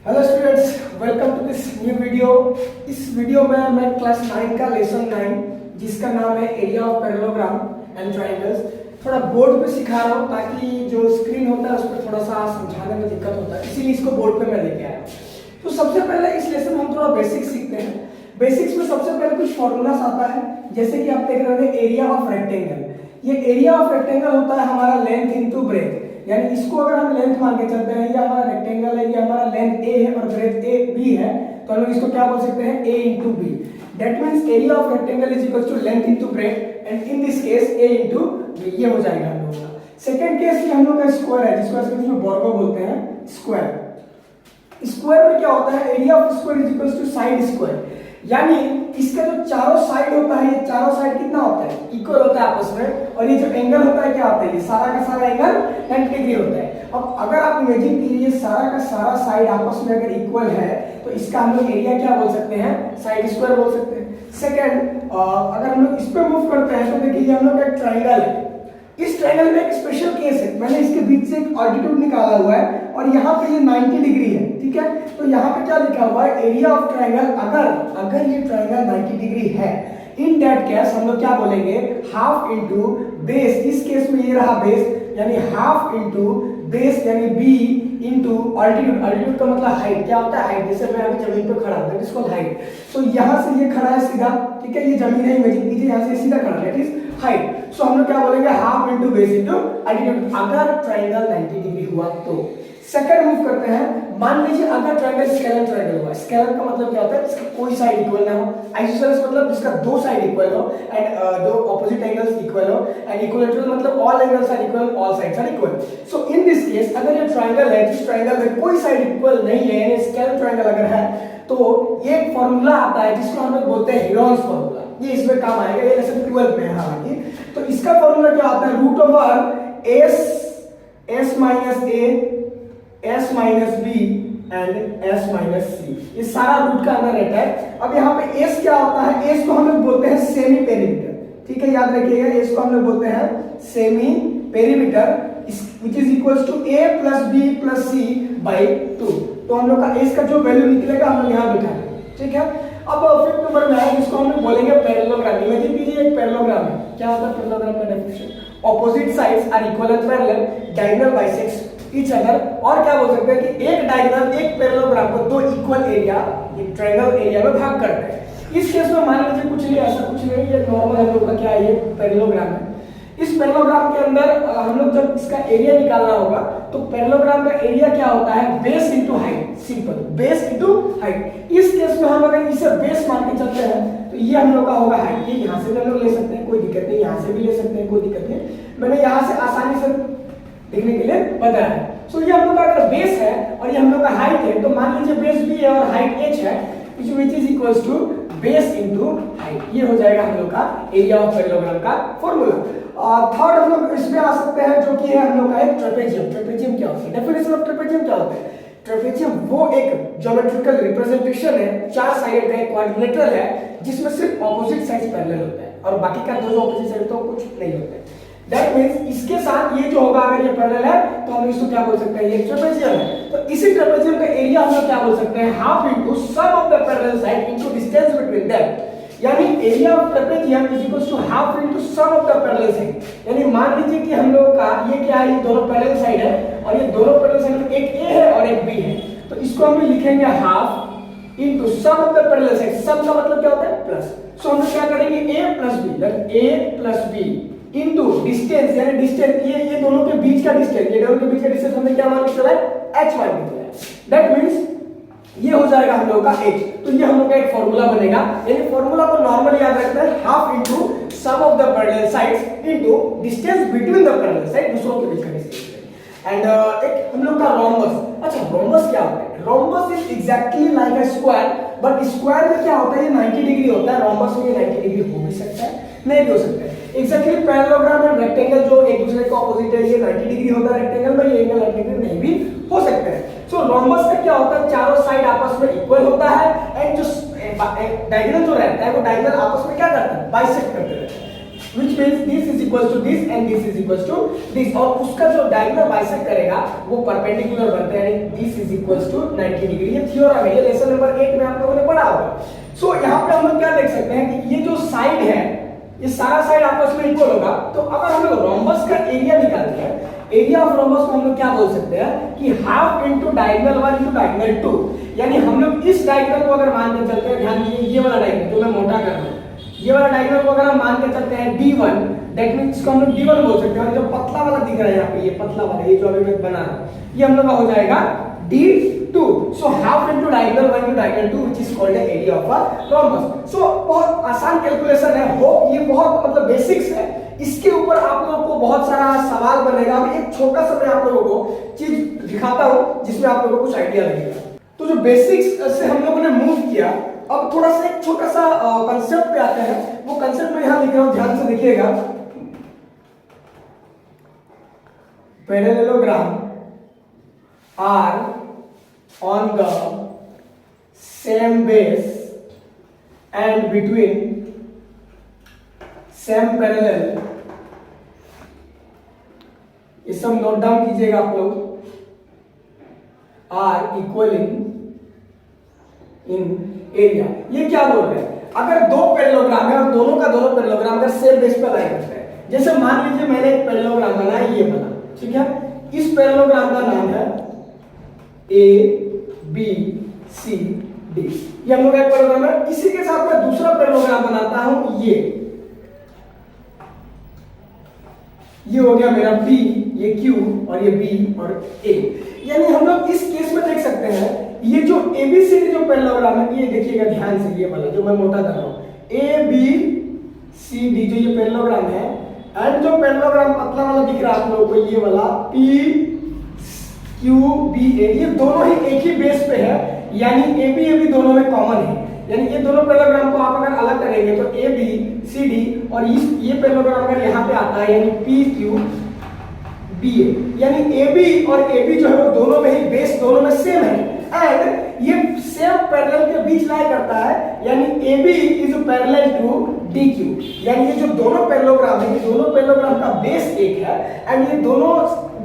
Hello students, welcome to this new video. इस video में मैं क्लास 9 का लेसन 9 जिसका नाम है area of parallelogram and triangles थोड़ा बोर्ड पे सिखा रहा हूँ ताकि जो स्क्रीन होता है उस पर थोड़ा सा समझाने में दिक्कत होता है, इसीलिए इसको बोर्ड पे मैं लेके आया। तो सबसे पहले इस लेसन में हम थोड़ा बेसिक्स सीखते हैं। बेसिक्स में सबसे पहले कुछ फॉर्मूलास आता है, जैसे कि आप देख रहे हैं एरिया ऑफ रेक्टेंगल। ये एरिया ऑफ रेक्टेंगल होता है हमारा लेंथ इनटू ब्रेथ, यानी इसको अगर हम लेंथ मान के चलते हैं, ये हमारा रेक्टेंगल है, ये हमारा लेंथ a है और ब्रेथ a b है, तो हम लोग इसको क्या बोल सकते हैं a into b। That means area of rectangle is equal to length into breadth and in this case a into b। ये हो जाएगा हम लोगों का। सेकंड केस ये हम लोग का स्क्वायर है, जिसको इंग्लिश में बॉर्गो बोलते हैं स्क्वायर। स्क्वायर में क्या होता है, area of square is equal to side square, यानी इसका जो चारों साइड होता है, ये चारों साइड कितना होता है, इक्वल होता है आपस में, और ये जो एंगल होता है क्या होता है, ये सारा का सारा एंगल 90 डिग्री होता है। अब अगर आप इमेजिन कीजिए सारा का सारा साइड आपस में अगर इक्वल है तो इसका हम लोग एरिया क्या बोल सकते हैं, साइड स्क्वायर बोल सकते हैं। सेकंड, अगर हम लोग इस पे मूव करते हैं तो देखिए हम लोग का एक ट्रायंगल है। इस ट्रायंगल में एक स्पेशल केस है, मैंने इसके बीच से एक ऑल्टीट्यूड निकाला हुआ है और यहाँ पे ये 90 डिग्री है, ठीक है। तो यहाँ पे क्या लिखा हुआ है, एरिया ऑफ ट्रायंगल, अगर ये ट्रायंगल 90 डिग्री है, इन दैट केस हम लोग क्या बोलेंगे, हाफ इनटू बेस। इस केस में ये रहा बेस, यानी हाफ इनटू बेस यानी b इनटू ऑल्टीट्यूड। ऑल्टीट्यूड का मतलब हाइट, क्या होता है हाइट, जैसे मैं अभी जमीन पे खड़ा हूं दैट इज कॉल्ड हाइट। तो यहां से ये खड़ा है सीधा, ठीक है, ये जमीन है, इमेजिन कीजिए यहां से सीधा खड़ा है, दैट इज हाइट। सो हम लोग क्या बोलेंगे, half into base into altitude अगर ट्रायंगल 90 डिग्री हुआ तो। सेकंड मूव करते हैं, मान लीजिए अगर ट्रायंगल स्केलर ट्रायंगल हुआ। स्केलर का मतलब क्या होता है, जिसका कोई साइड इक्वल ना हो। आइसोसेलेस मतलब जिसका दो साइड इक्वल हो एंड दो ऑपोजिट एंगल्स इक्वल हो, एंड इक्विलैटरल मतलब all angles are equal, all sides are equal. So in this case अगर ये ट्रायंगल है, जिस ट्रायंगल में कोई साइड इक्वल नहीं है, यानी स्केलर ट्रायंगल अगर है, तो ये एक फार्मूला आता है जिसको हम लोग बोलते हैं हीरोन्स फार्मूला। ये इसमें काम आएगा, ये लेसन 12 में है हालांकि। तो इसका फार्मूला क्या होता है, root over s minus a s minus b and s minus c, ये सारा रूट का अंदर रहता है। अब यहाँ पे s क्या होता है, s को हम लोग बोलते हैं सेमी पेरीमीटर, ठीक है, याद रखिएगा s को हम लोग बोलते हैं semi perimeter, which is equals to a plus b plus c by 2। तो हम लोग का s का जो वैल्यू निकलेगा हम लोग यहाँ बिठाएंगे, ठीक है। अब फिफ्थ नंबर में है जिसको हम लोग बोलेंगे पैरेललोग्राम। इमेजिन कीजिए एक पैरेललोग्राम है, क्या होता है पैरेललोग्राम का definition, opposite sides are equal and parallel, diagonal bisects each other. और क्या बोल सकते हैं कि एक डायगोनल एक पैरेललोग्राम को दो इक्वल एरिया, एक ट्रायंगल एरिया में भाग करते हैं। इस केस में मान लीजिए कुछ नहीं, ऐसा कुछ नहीं, ये नॉर्मल हम लोग का क्या है, ये पैरेललोग्राम है। इस पैरेललोग्राम के अंदर हम लोग जब इसका एरिया निकालना होगा तो पैरेललोग्राम का एरिया क्या होता है, base into height, simple, base into height. इस केस में हम अगर इसे बेस मान के चलते हैं तो ये हम लोग का होगा हाइट। ये यहां से भी हम लोग ले सकते हैं, कोई दिक्कत नहीं, यहां से भी ले सकते हैं, कोई दिक्कत नहीं, मैंने यहां से आसानी से देखने के लिए बताया है। सो ये हम लोग का अगर बेस है और ये हम लोग का हाइट है, तो मान लीजिए बेस b है और हाइट h है, which is equals to base into height. ये हो जाएगा हम लोग का एरिया ऑफ पैरेललोग्राम का फॉर्मूला। थर्ड हम लोग इसमें आ सकते हैं जो कि है हम लोग का एक ट्रेपेजियम। ट्रेपेजियम क्या होता है, डेफिनेशन ऑफ ट्रेपेजियम क्या होता है, ट्रेपेजियम वो एक ज्योमेट्रिकल रिप्रेजेंटेशन है, चार साइड का एक क्वाड्रिलेटरल है जिसमें सिर्फ ऑपोजिट साइड्स पैरेलल होता है और बाकी का दो ऑपोजिट साइड तो कुछ नहीं होता है। दैट मींस इसके साथ ये जो होगा, अगर ये पैरेलल है तो हम इसको क्या बोल सकते हैं, ये ट्रेपेजियम है। तो इसी ट्रेपेजियम का एरिया हम लोग क्या बोल सकते हैं, half into sum of the parallel side into distance between them, यानी area of trapezium is equal to half into sum of the parallel side. यानी मान लीजिए कि हम लोग का ये क्या है, ये दोनों पैरेलल साइड है और ये दोनों पैरेलल साइड में एक a है और एक b है, तो इसको हम लिखेंगे half into sum of the parallel side. Sum का मतलब क्या होता है, प्लस। सो हम लोग क्या करेंगे, a plus b, a plus b into distance, यानी डिस्टेंस ये दोनों के बीच का डिस्टेंस, ये दोनों के बीच का डिस्टेंस हमने क्या मान के चला है, h मान के चला है। दैट मींस ये हो जाएगा हम लोग का h। तो ये हम लोग का एक फार्मूला बनेगा, यानी फार्मूला को नॉर्मली याद रखते हैं, half into sum of the parallel sides into distance between the parallel side, दूसरों के बीच का डिस्टेंस। एंड एक हम लोग का रोम्बस। अच्छा, रोम्बस क्या होता है, rhombus is exactly like a square, but square में क्या होता है, ये 90 डिग्री होता है, रोम्बस में ये 90 डिग्री हो भी सकता है, नहीं भी हो सकता है। एग्जैक्टली पैरेललोग्राम एंड रेक्टेंगल जो एक दूसरे के ऑपोजिट है, ये 90 डिग्री होता है रेक्टेंगल में, ये एंगल 90 डिग्री नहीं भी हो सकते हैं। सो रोम्बस का क्या होता है, चारों साइड आपस में इक्वल होता है एंड जो डायगोनल जो रहता है वो डायगोनल आपस में क्या करता है, बाइसेक्ट करते रहते हैं। which means this is equals to this and this is equals to this, और उसका जो डायगोनल बाइसेक्ट करेगा वो परपेंडिकुलर बनता है, यानी this is equals to 90 degree. ये थ्योरम है, ये लेसन नंबर 8 में आप लोगों ने पढ़ा होगा। सो यहाँ पे हम लोग क्या देख सकते हैं कि ये जो साइड है, ये सारा साइड आपस में इक्वल होगा। तो अगर हम लोग रोम्बस का एरिया निकालते हैं, एरिया ऑफ रोम्बस को हम लोग क्या बोल सकते हैं कि half into diagonal 1 into diagonal 2, यानी हम लोग इस डायगोनल को अगर मान के चलते हैं, ध्यान दीजिए ये वाला डायगोनल जो मैं मोटा कर रहा हूं, ये वाला डायगोनल को अगर हम मान के चलते हैं D1, दैट मींस इसको हम लोग D1 बोल सकते हैं, और जो पतला वाला दिख रहा है यहाँ पे, ये पतला वाला, ये जो अभी मैं बना रहा हूं, ये हम लोग का हो जाएगा D2। So half into diagonal 1 into diagonal 2 which is called the area of a rhombus. So बहुत आसान कैलकुलेशन है, होप ये बहुत मतलब बेसिक्स है, इसके ऊपर आप लोगों को बहुत सारा सवाल बनेगा। अभी एक छोटा सा मैं आप लोगों को चीज दिखाता हूं जिसमें आप लोगों को कुछ आइडिया लगेगा। तो जो बेसिक्स से हम लोगों ने मूव किया, अब थोड़ा सा एक छोटा सा कंसेप्ट पे आते हैं। वो कंसेप्ट मैं यहां लिख रहा हूं, ध्यान से देखिएगा। Parallelogram are on the same base and between same parallel, ये सब नोट डाउन कीजिएगा आप लोग, आर इक्वलिंग इन एरिया। ये क्या बोल रहे हैं, अगर दो पैरेललोग्राम है और दोनों का दोनों पैरेललोग्राम अगर सेम बेस पर लाई करते हैं, जैसे मान लीजिए मैंने एक पैरेललोग्राम बनाया, ये बना, ठीक है, इस पैरेललोग्राम का नाम है ABCD, ये हम लोग एक पैरेललोग्राम है। इसी के साथ मैं दूसरा पैरेललोग्राम बनाता हूं, ये हो गया मेरा P, ये Q और ये B और A। यानी हम लोग इस केस में देख सकते हैं ये जो ABCD जो पैरेललोग्राम है, ये देखिएगा ध्यान से, ये वाला जो मैं मोटा कर रहा हूं, ABCD जो ये पैरेललोग्राम है, एंड जो पैरेललोग्राम पतला वाला दिख रहा है आप लोगों को, ये वाला PQBA, ये दोनों ही एक ही बेस पे है, यानी AB दोनों में कॉमन है। यानी ये दोनों पैरेललोग्राम को आप अगर अलग करेंगे तो ABCD और ये पैरेललोग्राम अगर यहाँ पे आता है यानी PQBA, यानी AB और AB जो है वो दोनों में ही बेस दोनों में सेम है, एंड ये सेम पैरेलल के बीच लाई करता है, यानी AB is parallel to DQ। यानी ये जो दोनों पैरेललोग्राम है, ये दोनों पैरेललोग्राम का बेस एक है, एंड ये दोनों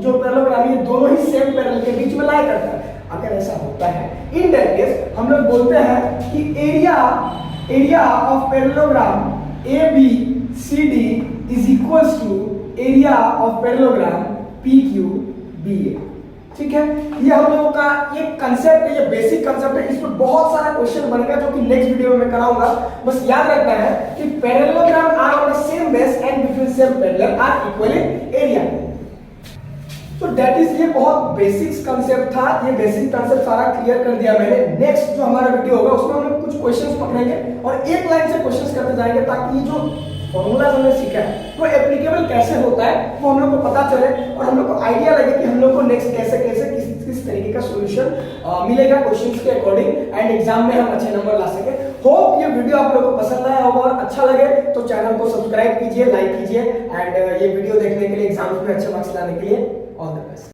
जो पैरेललोग्राम ये दोनों ही सेम पैरेलल के बीच में लाई करता है। अगर ऐसा होता है, इन दैट केस हम लोग बोलते हैं कि area of parallelogram ABCD is equals to area of parallelogram PQBA। ठीक है, ये हम लोगों का ये कंसेप्ट है, ये बेसिक कंसेप्ट है। इस पर बहुत सारा क्वेश्चन बनेगा जो कि नेक्स्ट वीडियो में मैं कराऊंगा। बस याद रखना है कि parallelogram are on the same base and between same parallel are equal in area. तो दैट इज, ये बहुत बेसिक्स कंसेप्ट था, ये बेसिक कंसेप्ट सारा क्लियर कर दिया मैंने। नेक्स्ट जो हमारा वीडियो होगा उसमें हम लोग कुछ क्वेश्चंस पकड़ेंगे और एक लाइन से क्वेश्चंस करते जाएंगे, ताकि ये जो फॉर्मूला हमने सीखा है वो एप्लीकेबल कैसे होता है वो हम लोग को पता चले और हम लोग को आइडिया लगे कि हम लोग को नेक्स्ट कैसे कैसे किस तरीके का सॉल्यूशन मिलेगा क्वेश्चंस के अकॉर्डिंग, एंड एग्जाम में हम अच्छे नंबर ला सके। होप ये वीडियो आप लोगों को पसंद आया होगा, और अच्छा लगे तो चैनल को सब्सक्राइब कीजिए, लाइक कीजिए, एंड ये वीडियो देखने के लिए, एग्जाम्स में अच्छे मार्क्स लाने के लिए ऑल द बेस्ट।